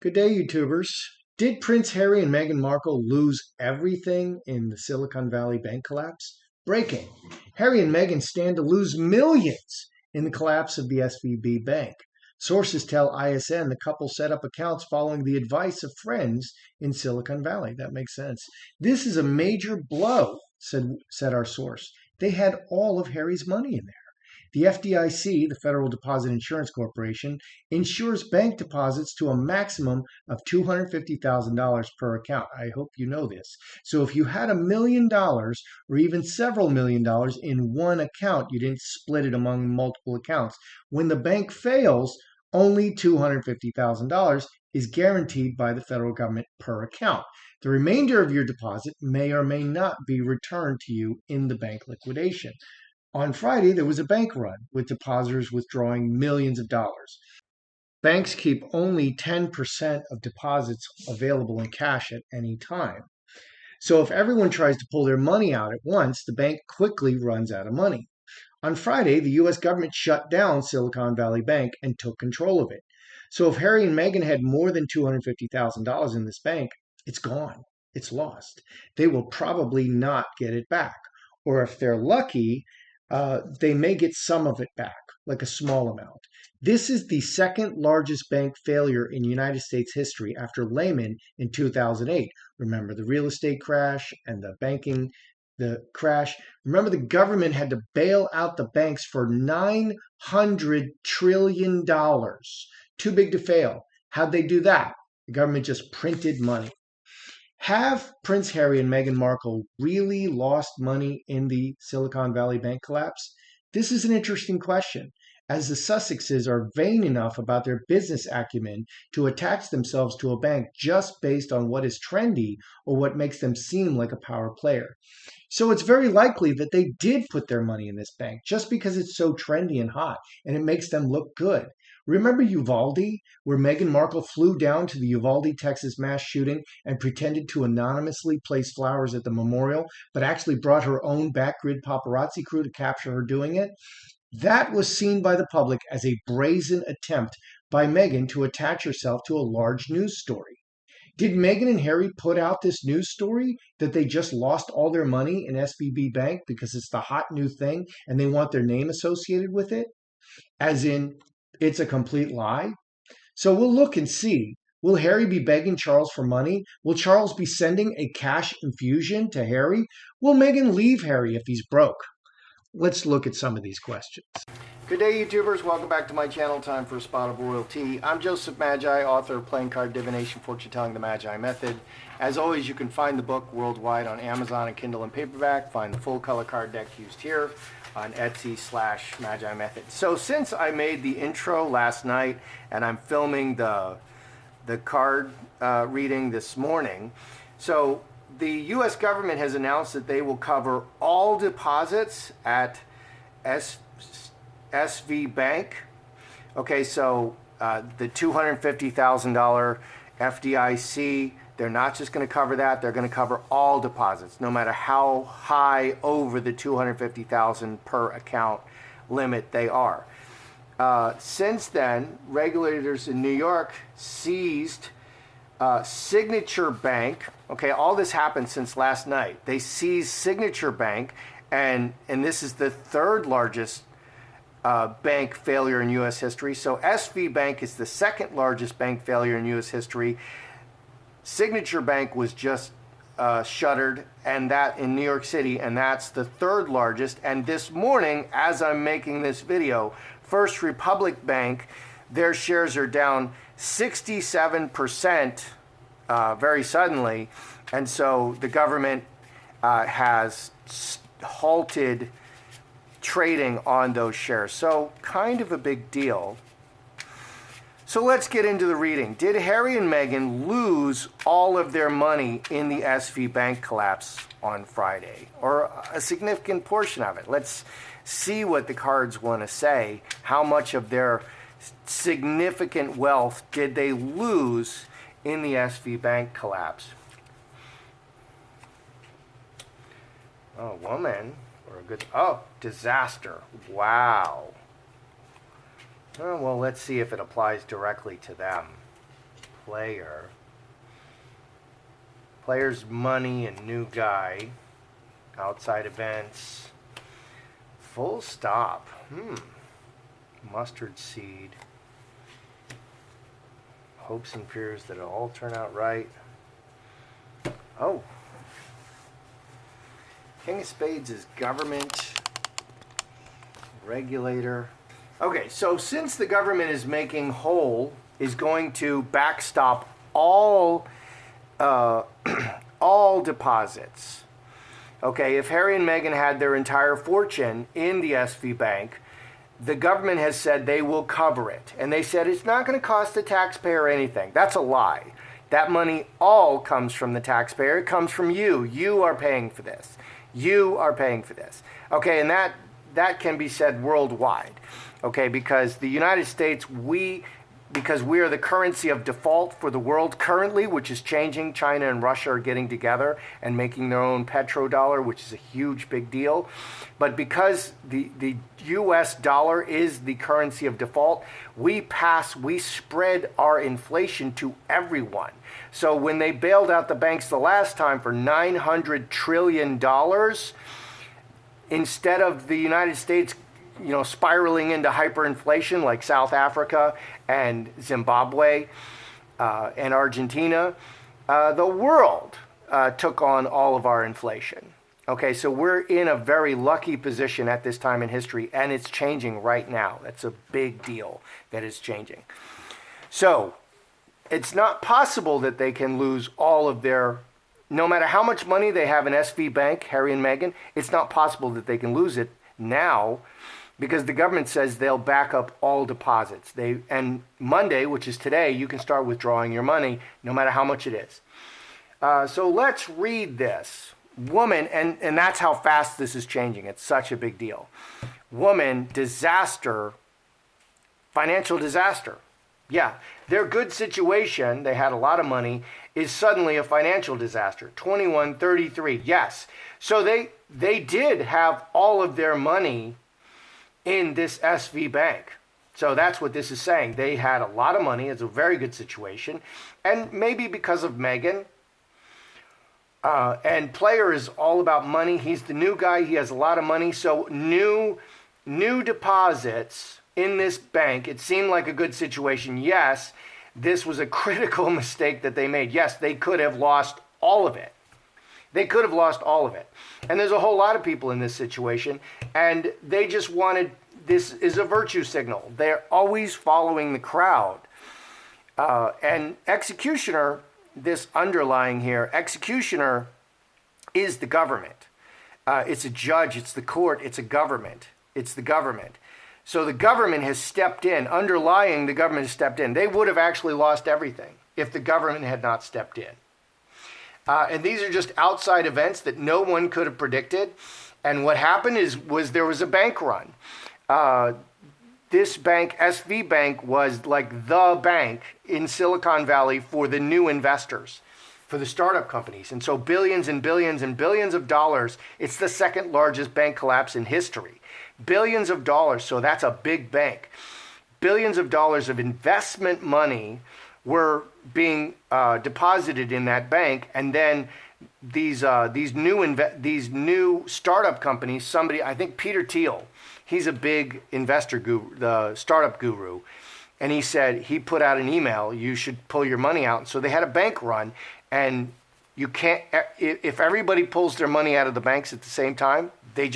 Good day, YouTubers. Did Prince Harry and Meghan Markle lose everything in the Silicon Valley bank collapse? Breaking. Harry and Meghan stand to lose millions in the collapse of the SVB bank. Sources tell ISN the couple set up accounts following the advice of friends in Silicon Valley. That makes sense. This is a major blow, said our source. They had all of Harry's money in there. The FDIC, the Federal Deposit Insurance Corporation, insures bank deposits to a maximum of $250,000 per account. I hope you know this. So if you had $1 million or even several $1 million in one account, you didn't split it among multiple accounts. When the bank fails, only $250,000 is guaranteed by the federal government per account. The remainder of your deposit may or may not be returned to you in the bank liquidation. On Friday, there was a bank run with depositors withdrawing millions of dollars. Banks keep only 10% of deposits available in cash at any time. So if everyone tries to pull their money out at once, the bank quickly runs out of money. On Friday, the U.S. government shut down Silicon Valley Bank and took control of it. So if Harry and Meghan had more than $250,000 in this bank, it's gone. It's lost. They will probably not get it back. Or if they're lucky, they may get some of it back, like a small amount. This is the second largest bank failure in United States history after Lehman in 2008. Remember the real estate crash and the crash. Remember the government had to bail out the banks for $900 trillion. Too big to fail. How'd they do that? The government just printed money. Have Prince Harry and Meghan Markle really lost money in the Silicon Valley bank collapse? This is an interesting question, as the Sussexes are vain enough about their business acumen to attach themselves to a bank just based on what is trendy or what makes them seem like a power player. So it's very likely that they did put their money in this bank just because it's so trendy and hot and it makes them look good. Remember Uvalde, where Meghan Markle flew down to the Uvalde, Texas mass shooting and pretended to anonymously place flowers at the memorial, but actually brought her own backgrid paparazzi crew to capture her doing it? That was seen by the public as a brazen attempt by Meghan to attach herself to a large news story. Did Meghan and Harry put out this news story that they just lost all their money in SVB Bank because it's the hot new thing and they want their name associated with it? As in, it's a complete lie? So we'll look and see. Will Harry be begging Charles for money? Will Charles be sending a cash infusion to Harry? Will Meghan leave Harry if he's broke? Let's look at some of these questions. Good day, YouTubers. Welcome back to my channel. Time for a spot of royalty. I'm Joseph Magi, author of Playing Card Divination, Fortune Telling, the Magi Method. As always, you can find the book worldwide on Amazon and Kindle and paperback. Find the full color card deck used here on Etsy/Magi Method. So since I made the intro last night and I'm filming the card reading this morning, so the U.S. government has announced that they will cover all deposits at SV Bank. Okay, so the $250,000 FDIC, they're not just going to cover that, they're going to cover all deposits, no matter how high over the $250,000 per account limit they are. Since then, regulators in New York seized Signature Bank. Okay, all this happened since last night. They seized Signature Bank, and this is the third largest bank failure in U.S. history. So SV Bank is the second largest bank failure in U.S. history. Signature Bank was just shuttered, and that in New York City, and that's the third largest. And this morning, as I'm making this video, First Republic Bank, their shares are down 67% very suddenly, and so the government has halted trading on those shares. So kind of a big deal. So let's get into the reading. Did Harry and Meghan lose all of their money in the SV Bank collapse on Friday, or a significant portion of it? Let's see what the cards want to say. How much of their significant wealth did they lose in the SV Bank collapse? Oh, woman, or a good, oh, disaster. Wow. Oh, well, let's see if it applies directly to them. player. Player's money and new guy. Outside events. Full stop. Mustard seed. Hopes and fears that it'll all turn out right. Oh. King of Spades is government. Regulator. Okay, so since the government is making whole, is going to backstop all all deposits. Okay, if Harry and Meghan had their entire fortune in the SV Bank, the government has said they will cover it. And they said it's not going to cost the taxpayer anything. That's a lie. That money all comes from the taxpayer. It comes from you. You are paying for this. You are paying for this. Okay, and that can be said worldwide. Okay, because the United States, because we are the currency of default for the world currently, which is changing. China and Russia are getting together and making their own petrodollar, which is a huge, big deal. But because the US dollar is the currency of default, we spread our inflation to everyone. So when they bailed out the banks the last time for $900 trillion, instead of the United States spiraling into hyperinflation like South Africa and Zimbabwe and Argentina, the world took on all of our inflation. Okay, so we're in a very lucky position at this time in history, and it's changing right now. That's a big deal that it's changing. So it's not possible that they can lose all of their, no matter how much money they have in SV Bank, Harry and Meghan, it's not possible that they can lose it now, because the government says they'll back up all deposits. And Monday, which is today, you can start withdrawing your money no matter how much it is. So let's read this. Woman, and that's how fast this is changing. It's such a big deal. Woman, disaster, financial disaster. Yeah, their good situation, they had a lot of money, is suddenly a financial disaster. 2133, yes. So they did have all of their money in this SV Bank. So that's what this is saying. They had a lot of money. It's a very good situation. And maybe because of Meghan. And player is all about money. He's the new guy. He has a lot of money. So new deposits in this bank. It seemed like a good situation. Yes, this was a critical mistake that they made. Yes, they could have lost all of it. They could have lost all of it. And there's a whole lot of people in this situation, and they just wanted, this is a virtue signal. They're always following the crowd. And executioner, this underlying here, executioner is the government. It's a judge, it's the court, it's a government. It's the government. So the government has stepped in, underlying the government has stepped in. They would have actually lost everything if the government had not stepped in. And these are just outside events that no one could have predicted. And what happened was there was a bank run. This bank, SV Bank, was like the bank in Silicon Valley for the new investors, for the startup companies. And so billions and billions and billions of dollars. It's the second largest bank collapse in history. Billions of dollars. So that's a big bank. Billions of dollars of investment money were being deposited in that bank, and then these new startup companies. Somebody, I think Peter Thiel, he's a big investor guru, the startup guru, and he said he put out an email. You should pull your money out. So they had a bank run, and you can't. If everybody pulls their money out of the banks at the same time, they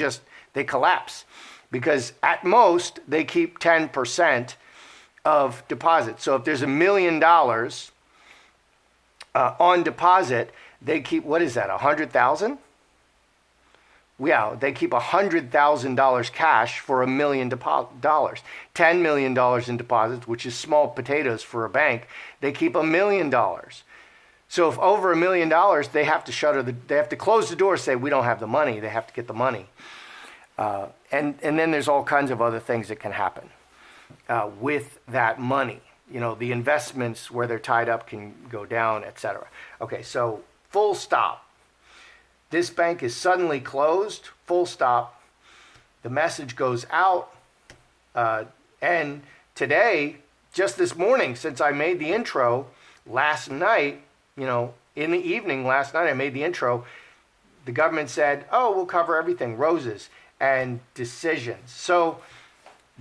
collapse, because at most they keep 10% of deposit. So if there's $1 million on deposit, they keep, what is that, 100,000? Yeah, they keep $100,000 cash for $1 million. $10 million in deposits, which is small potatoes for a bank, they keep $1 million. So if over $1 million, they have to they have to close the door, say we don't have the money. They have to get the money, and then there's all kinds of other things that can happen with that money. The investments where they're tied up can go down, etc. Okay, so full stop. This bank is suddenly closed, full stop. The message goes out. And today, just this morning, since I made the intro, Last night, in the evening last night, I made the intro. The government said, oh, we'll cover everything, roses and decisions. So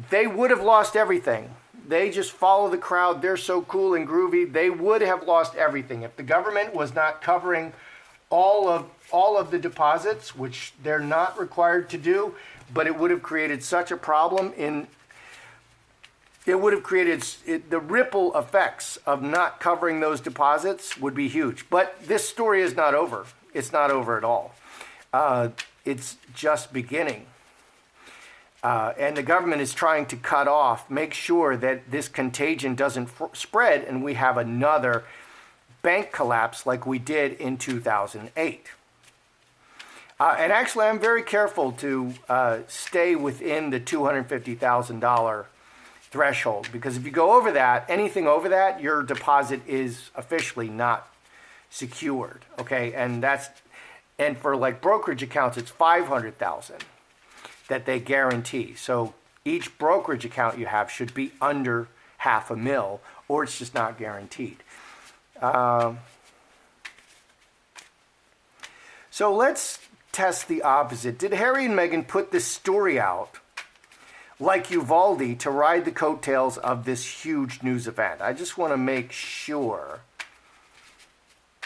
they would have lost everything. They just follow the crowd. They're so cool and groovy. They would have lost everything if the government was not covering all of the deposits, which they're not required to do. But it would have created such a problem it would have created the ripple effects of not covering those deposits would be huge. But this story is not over. It's not over at all. It's just beginning. And the government is trying to make sure that this contagion doesn't spread and we have another bank collapse like we did in 2008. And actually, I'm very careful to stay within the $250,000 threshold, because if you go over that, anything over that, your deposit is officially not secured. Okay, and for like brokerage accounts, it's $500,000 that they guarantee. So each brokerage account you have should be under $500,000, or it's just not guaranteed. So let's test the opposite. Did Harry and Meghan put this story out like Uvalde to ride the coattails of this huge news event? I just want to make sure.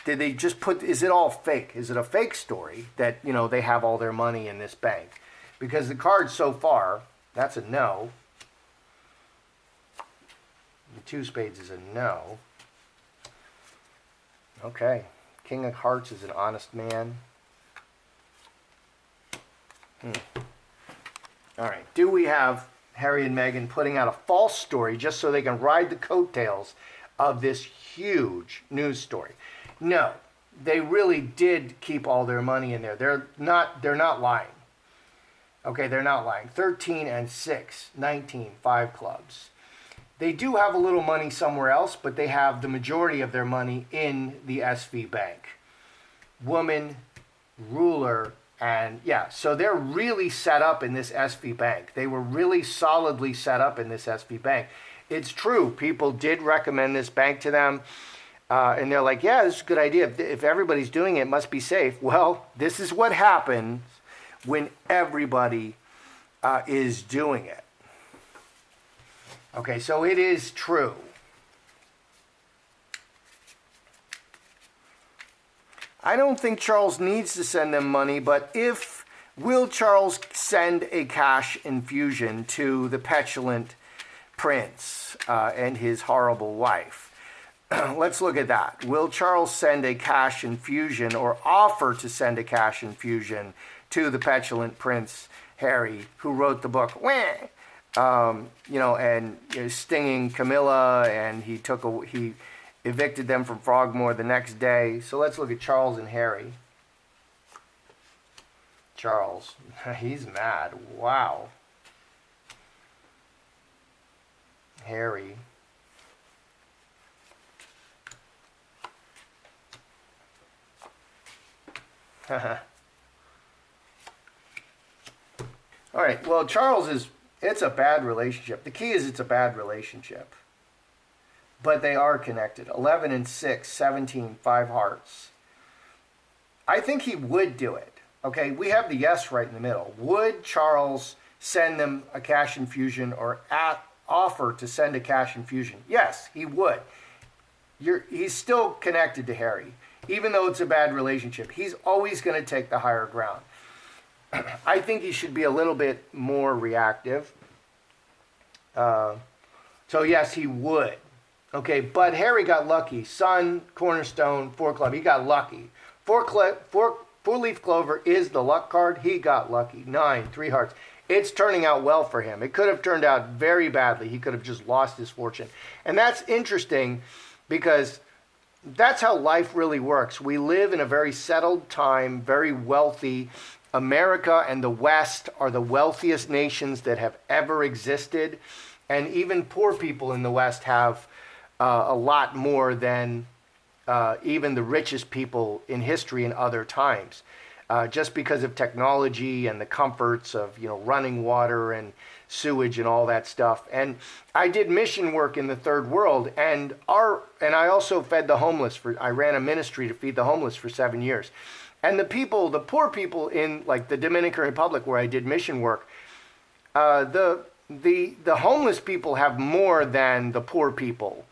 Did they just is it all fake? Is it a fake story that, they have all their money in this bank? Because the cards so far, that's a no. The 2 spades is a no. Okay. King of Hearts is an honest man. All right. Do we have Harry and Meghan putting out a false story just so they can ride the coattails of this huge news story? No. They really did keep all their money in there. They're not lying. Okay, they're not lying. 13 and 6, 19, 5 clubs. They do have a little money somewhere else, but they have the majority of their money in the SV Bank. Woman, ruler, and so they're really set up in this SV Bank. They were really solidly set up in this SV Bank. It's true. People did recommend this bank to them. And they're like, yeah, this is a good idea. If everybody's doing it, it must be safe. Well, this is what happens when everybody is doing it. Okay, so it is true. I don't think Charles needs to send them money, but will Charles send a cash infusion to the petulant prince and his horrible wife? Let's look at that. Will Charles send a cash infusion or offer to send a cash infusion to the petulant Prince Harry, who wrote the book, stinging Camilla, and he evicted them from Frogmore the next day. So let's look at Charles and Harry. Charles, he's mad. Wow. Harry. All right, well, Charles it's a bad relationship. The key is it's a bad relationship. But they are connected. 11 and 6, 17, 5 hearts. I think he would do it. Okay, we have the yes right in the middle. Would Charles send them a cash infusion or offer to send a cash infusion? Yes, he would. He's still connected to Harry. Even though it's a bad relationship, he's always going to take the higher ground. I think he should be a little bit more reactive. So yes, he would. Okay, but Harry got lucky. Sun, cornerstone, 4 club. He got lucky. 4-leaf clover is the luck card. He got lucky. 9, 3 hearts. It's turning out well for him. It could have turned out very badly. He could have just lost his fortune. And that's interesting because that's how life really works. We live in a very settled time, very wealthy. America and the West are the wealthiest nations that have ever existed. And even poor people in the West have a lot more than even the richest people in history in other times. just because of technology and the comforts of, running water and sewage and all that stuff. And I did mission work in the third world, and I also fed the homeless. I ran a ministry to feed the homeless for 7 years. And the poor people in like the Dominican Republic where I did mission work, the homeless people have more than the poor people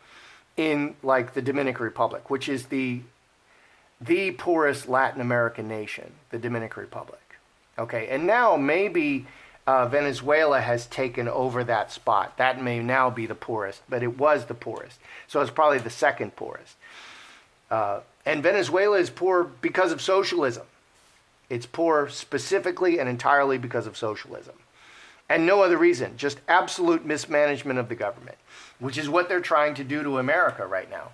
in like the Dominican Republic, which is the poorest Latin American nation, the Dominican Republic. Okay, and now maybe Venezuela has taken over that spot. That may now be the poorest, but it was the poorest. So it's probably the second poorest. And Venezuela is poor because of socialism. It's poor specifically and entirely because of socialism. And no other reason, just absolute mismanagement of the government, which is what they're trying to do to America right now.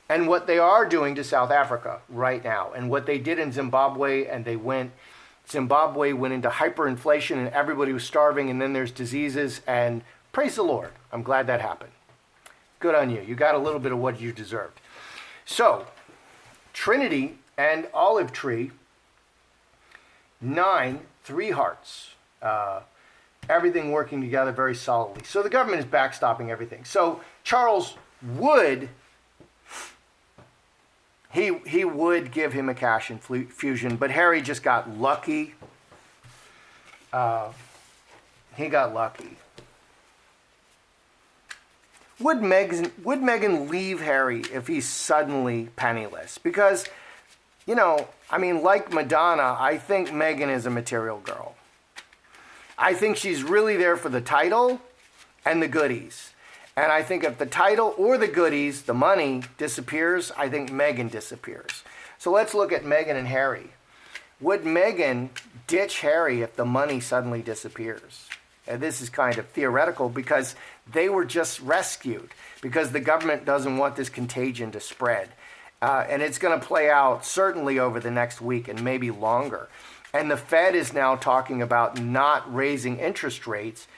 And what they are doing to South Africa right now. And what they did in Zimbabwe, and Zimbabwe went into hyperinflation and everybody was starving, and then there's diseases, and praise the Lord. I'm glad that happened. Good on you. You got a little bit of what you deserved. So, Trinity and Olive Tree, 9, 3 hearts. Everything working together very solidly. So the government is backstopping everything. So Charles would, he would give him a cash infusion, but Harry just got lucky. He got lucky. Would Meghan leave Harry if he's suddenly penniless? Because, like Madonna, I think Meghan is a material girl. I think she's really there for the title and the goodies. And I think if the title or the goodies, the money disappears, I think Meghan disappears. So let's look at Meghan and Harry. Would Meghan ditch Harry if the money suddenly disappears? And this is kind of theoretical because they were just rescued, because the government doesn't want this contagion to spread. And it's going to play out certainly over the next week and maybe longer. And the Fed is now talking about not raising interest rates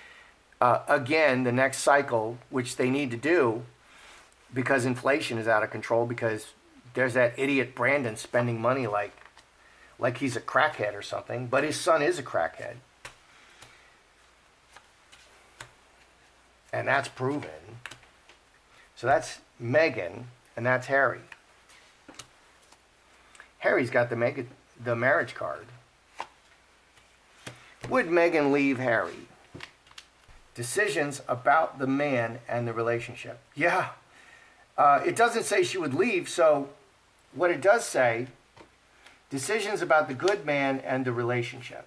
again the next cycle, which they need to do because inflation is out of control, because there's that idiot Brandon spending money like he's a crackhead or something, but his son is a crackhead. And that's proven. So that's Meghan, and that's Harry. Harry's got the marriage card. Would Meghan leave Harry? Decisions about the man and the relationship. Yeah. It doesn't say she would leave, so what it does say, decisions about the good man and the relationship.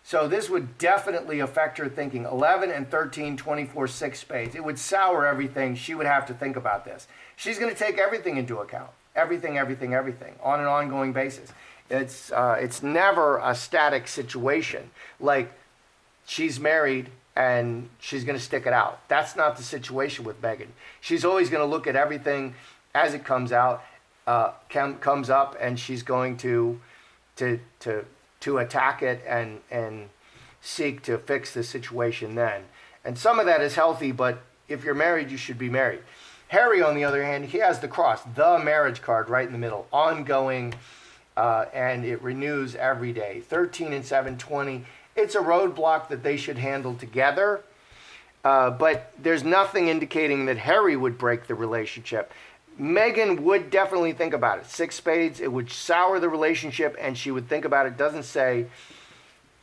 So this would definitely affect her thinking. 11 and 13, 24, 6 spades. It would sour everything. She would have to think about this. She's going to take everything into account. Everything, on an ongoing basis. It's never a static situation. Like, she's married and she's going to stick it out. That's not the situation with Meghan. She's always going to look at everything as it comes out, comes up, and she's going to attack it and seek to fix the situation then. And some of that is healthy, but if you're married, you should be married. Harry, on the other hand, he has the cross, the marriage card right in the middle, ongoing, and it renews every day. 13 and 7, 20. It's a roadblock that they should handle together, but there's nothing indicating that Harry would break the relationship. Meghan would definitely think about it. 6 spades, it would sour the relationship, and she would think about it. Doesn't say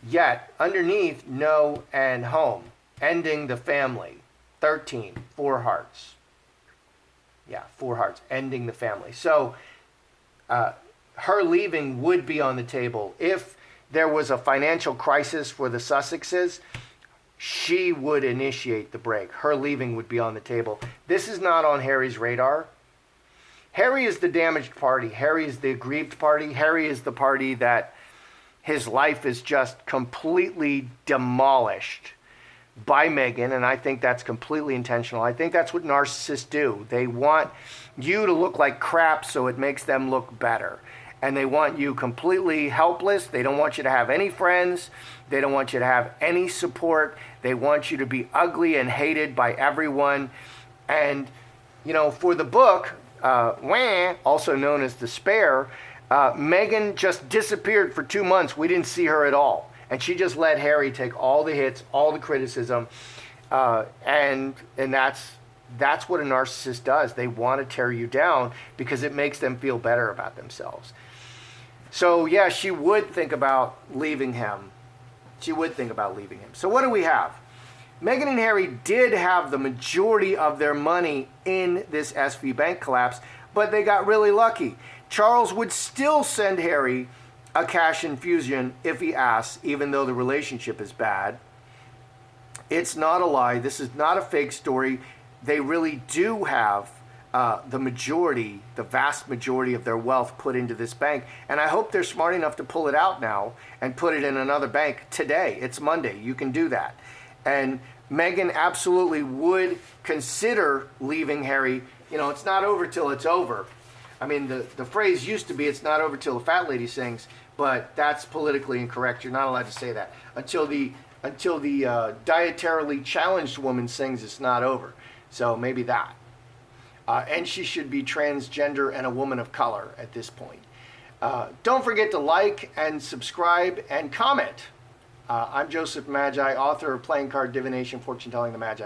yet. Underneath, no and home. Ending the family. 13, 4 hearts. Yeah, 4 hearts. Ending the family. So her leaving would be on the table. If there was a financial crisis for the Sussexes, she would initiate the break. Her leaving would be on the table. This is not on Harry's radar. Harry is the damaged party. Harry is the aggrieved party. Harry is the party that his life is just completely demolished by Meghan, and I think that's completely intentional. I think that's what narcissists do. They want you to look like crap so it makes them look better. And they want you completely helpless. They don't want you to have any friends. They don't want you to have any support. They want you to be ugly and hated by everyone. And, for the book, also known as The Spare, Meghan just disappeared for 2 months. We didn't see her at all. And she just let Harry take all the hits, all the criticism. And that's what a narcissist does. They want to tear you down because it makes them feel better about themselves. So yeah, she would think about leaving him. She would think about leaving him. So what do we have? Meghan and Harry did have the majority of their money in this SV bank collapse, but they got really lucky. Charles would still send Harry a cash infusion if he asks, even though the relationship is bad. It's not a lie. This is not a fake story. They really do have the vast majority of their wealth put into this bank. And I hope they're smart enough to pull it out now and put it in another bank today. It's Monday. You can do that. And Meghan absolutely would consider leaving Harry. You know, it's not over till it's over. I mean, the phrase used to be, it's not over till the fat lady sings, but that's politically incorrect. You're not allowed to say that. Until the dietarily challenged woman sings, it's not over. So maybe that. And she should be transgender and a woman of color at this point. Don't forget to like and subscribe and comment. I'm Joseph Magi, author of Playing Card Divination, Fortune Telling the Magi.